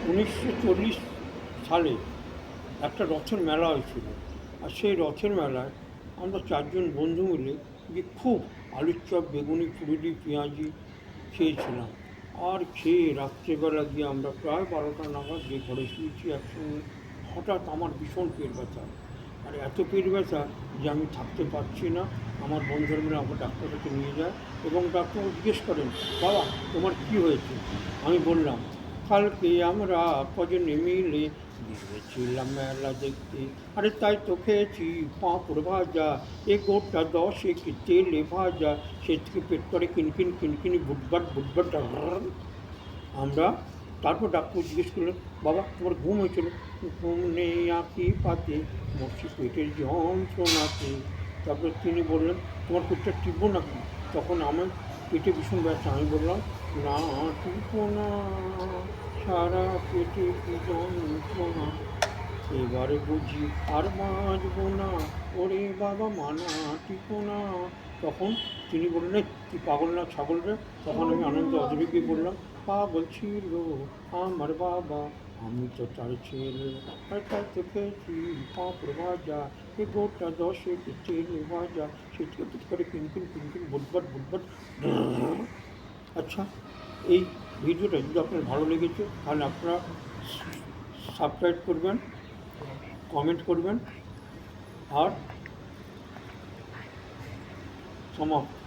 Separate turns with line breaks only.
1940 সালে একটা রথের মেলা হয়েছিল। আর সেই রথের মেলায় আমরা চারজন বন্ধু মিলে যে খুব আলুর চপ, বেগুনি, পুরুলি, পেঁয়াজি খেয়েছিলাম। আর খেয়ে রাত্রেবেলা গিয়ে আমরা প্রায় 12টা নাগাদ যে ঘরে শুয়েছি একসঙ্গে, হঠাৎ আমার ভীষণ পেট ব্যথা। আর এত পেট ব্যথা যে আমি থাকতে পারছি না। আমার বন্ধুরা মিলে আমাকে ডাক্তারের কাছে নিয়ে যায় এবং ডাক্তার জিজ্ঞেস করেন, বাবা তোমার কী হয়েছে? আমি বললাম, কালকে আমরা কজনে মিলে গিয়েছিলাম মেলা দেখতে। আরে তাই তো খেয়েছি পাঁপড় ভাজা, এ গোটা 10 তেলে ভাজা, সে থেকে পেট করে কিনকিন কিনকিনি বুটবাট বুটবাট। আমরা তারপর ডাক্তার জিজ্ঞেস করলেন, বাবা তোমার ঘুম হয়েছিল? ঘুম নেই আঁকি পাতে, মরছি পেটের যন্ত্রণাতে। তারপর তিনি বললেন, তোমার পেটটা টিপবো নাকি? তখন আমার পেটে ভীষণ ব্যথা। আমি বললাম, না টিপো না, সারা পেটে কি যন্ত্রণা, এবারে বুঝি আর বাঁচবো না, ওরে বাবা মানা টিপো না। তখন তিনি বললেন, তুই পাগল না ছাগল রে? তখন আমি আনন্দ অধরে বললাম, পাগল ছিল আমার বাবা, আমি তো তার ছেলে। আর তাই তো খেয়েছি পাঁপড় ভাজা, এ গোটা 10 তেলে ভাজা, সে থেকে করে কিনকিন কিনকিন বুটবাট বুটবাট। আচ্ছা, এই ভিডিওটা যদি আপনার ভালো লেগেছে তাহলে আপনারা সাবস্ক্রাইব করবেন, কমেন্ট করবেন আর সমাপ্ত।